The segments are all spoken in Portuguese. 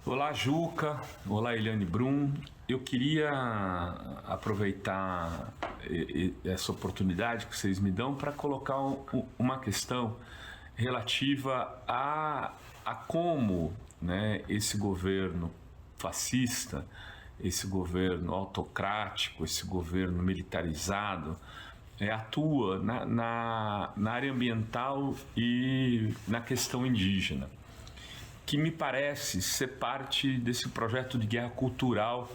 Olá, Juca. Olá, Eliane Brum. Eu queria aproveitar essa oportunidade que vocês me dão para colocar uma questão relativa a como, né, esse governo fascista, esse governo autocrático, esse governo militarizado, atua na área ambiental e na questão indígena, que me parece ser parte desse projeto de guerra cultural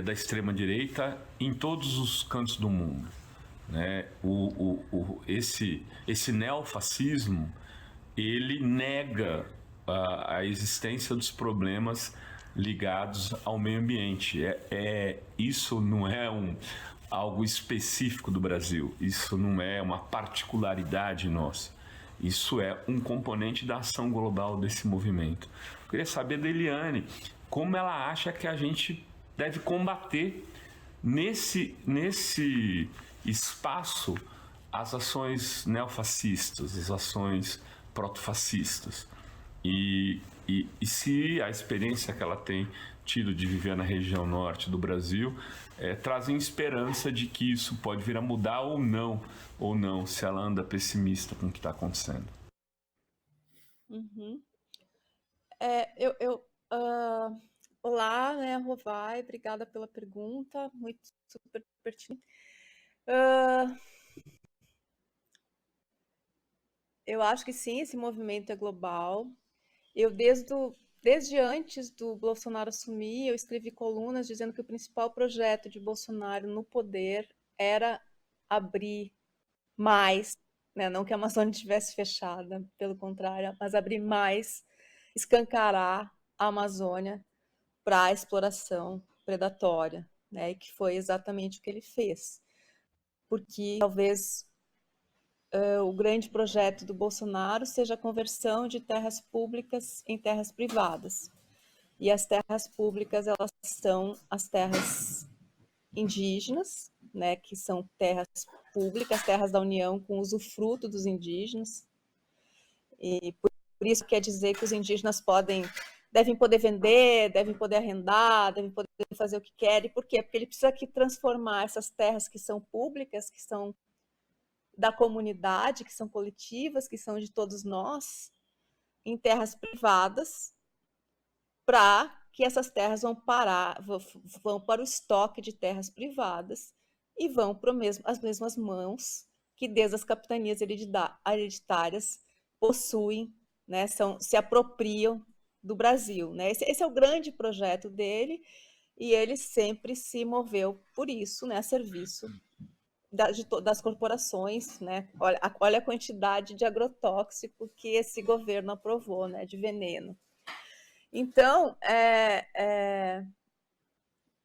da extrema-direita em todos os cantos do mundo, né? Esse neofascismo, ele nega a existência dos problemas ligados ao meio ambiente. Isso não é algo específico do Brasil, isso não é uma particularidade nossa. Isso é um componente da ação global desse movimento. Eu queria saber da Eliane como ela acha que a gente deve combater nesse espaço as ações neofascistas, as ações protofascistas. E se a experiência que ela tem tido de viver na região norte do Brasil trazem esperança de que isso pode vir a mudar ou não, se ela anda pessimista com o que está acontecendo. Uhum. Olá, né, Rovai, obrigada pela pergunta, muito super pertinente. Eu acho que sim, esse movimento é global. Eu, desde antes do Bolsonaro assumir, eu escrevi colunas dizendo que o principal projeto de Bolsonaro no poder era abrir mais, né? Não que a Amazônia estivesse fechada, pelo contrário, mas abrir mais, escancarar a Amazônia para a exploração predatória, né? E que foi exatamente o que ele fez. Porque talvez o grande projeto do Bolsonaro seja a conversão de terras públicas em terras privadas. E as terras públicas, elas são as terras indígenas, né, que são terras públicas, terras da União com usufruto dos indígenas. E por isso quer dizer que os indígenas devem poder vender, devem poder arrendar, devem poder fazer o que querem. Por quê? Porque ele precisa aqui transformar essas terras que são públicas, que são da comunidade, que são coletivas, que são de todos nós, em terras privadas, para que essas terras vão para o estoque de terras privadas e vão para as mesmas mãos que desde as capitanias hereditárias possuem, né, se apropriam do Brasil, né? Esse é o grande projeto dele e ele sempre se moveu por isso, né, a serviço das corporações, né? Olha a quantidade de agrotóxico que esse governo aprovou, né, de veneno. Então,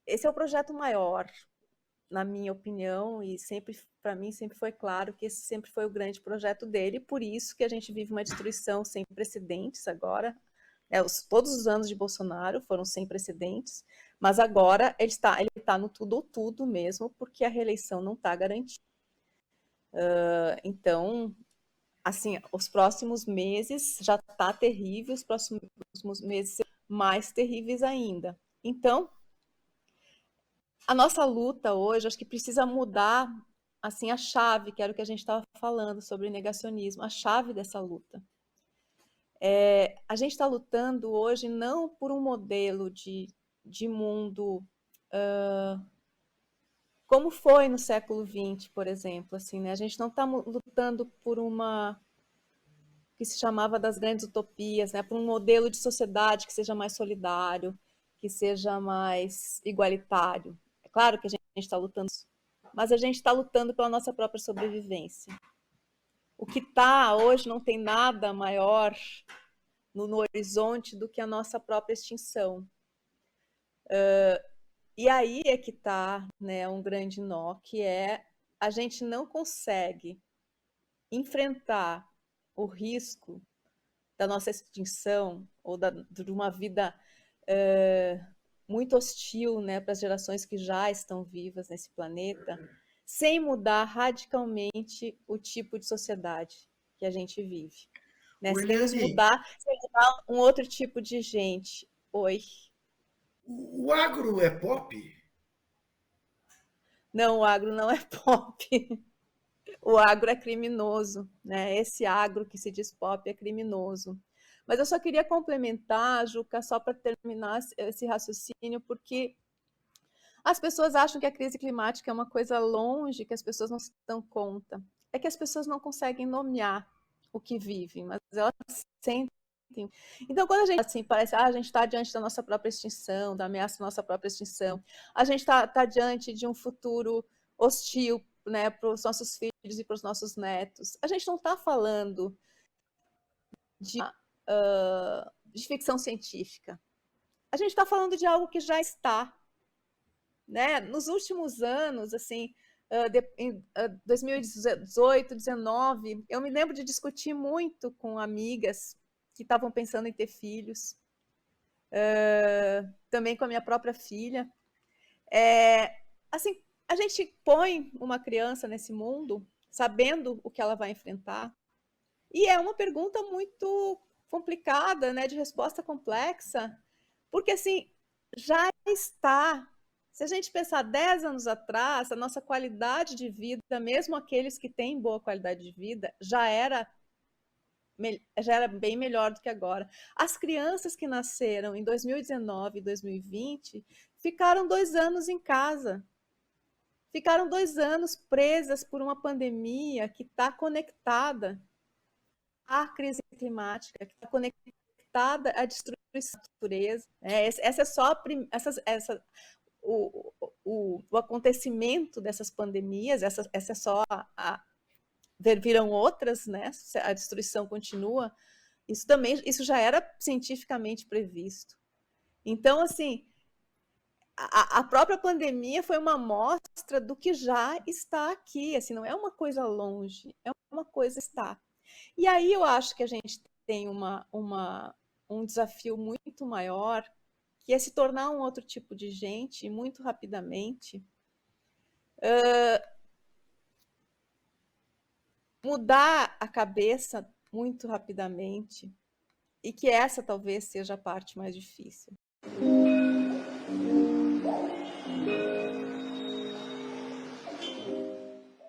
esse é o projeto maior, na minha opinião, e sempre, para mim, sempre foi claro que esse sempre foi o grande projeto dele, por isso que a gente vive uma destruição sem precedentes agora. Todos os anos de Bolsonaro foram sem precedentes, mas agora ele está no tudo ou tudo mesmo, porque a reeleição não está garantida. Então, assim, os próximos meses já está terrível, os próximos meses mais terríveis ainda. Então, a nossa luta hoje, acho que precisa mudar, assim, a chave, que era o que a gente estava falando sobre negacionismo, a chave dessa luta. A gente está lutando hoje não por um modelo de mundo como foi no século XX, por exemplo, assim, né? A gente não está lutando por uma que se chamava das grandes utopias, né? Por um modelo de sociedade que seja mais solidário, que seja mais igualitário. É claro que a gente está lutando, mas a gente está lutando pela nossa própria sobrevivência. O que está hoje não tem nada maior no horizonte do que a nossa própria extinção. E aí é que está, né, um grande nó, que é a gente não consegue enfrentar o risco da nossa extinção ou de uma vida muito hostil, né, para as gerações que já estão vivas nesse planeta, sem mudar radicalmente o tipo de sociedade que a gente vive. Né? Sem mudar um outro tipo de gente. Oi. O agro é pop? Não, o agro não é pop. O agro é criminoso, né? Esse agro que se diz pop é criminoso. Mas eu só queria complementar, Juca, só para terminar esse raciocínio, porque as pessoas acham que a crise climática é uma coisa longe, que as pessoas não se dão conta. É que as pessoas não conseguem nomear o que vivem, mas elas sentem. Então, quando a gente assim, parece, a gente está diante da nossa própria extinção, da ameaça da nossa própria extinção, a gente está diante de um futuro hostil, né, para os nossos filhos e para os nossos netos. A gente não está falando de ficção científica. A gente está falando de algo que já está, né? Nos últimos anos, assim, em 2018, 2019, eu me lembro de discutir muito com amigas que estavam pensando em ter filhos, também com a minha própria filha. Assim, a gente põe uma criança nesse mundo sabendo o que ela vai enfrentar, e é uma pergunta muito complicada, né, de resposta complexa, porque assim, já está. Se a gente pensar 10 anos atrás, a nossa qualidade de vida, mesmo aqueles que têm boa qualidade de vida, já era bem melhor do que agora. As crianças que nasceram em 2019 e 2020 ficaram 2 anos em casa. Ficaram 2 anos presas por uma pandemia que está conectada à crise climática, que está conectada à destruição da natureza. Essa é só o acontecimento dessas pandemias, essa é só viram outras, né? A destruição continua. Isso já era cientificamente previsto. Então, assim, a própria pandemia foi uma amostra do que já está aqui. Assim, não é uma coisa longe, é uma coisa que está. E aí eu acho que a gente tem um desafio muito maior, que é se tornar um outro tipo de gente muito rapidamente, mudar a cabeça muito rapidamente, e que essa talvez seja a parte mais difícil.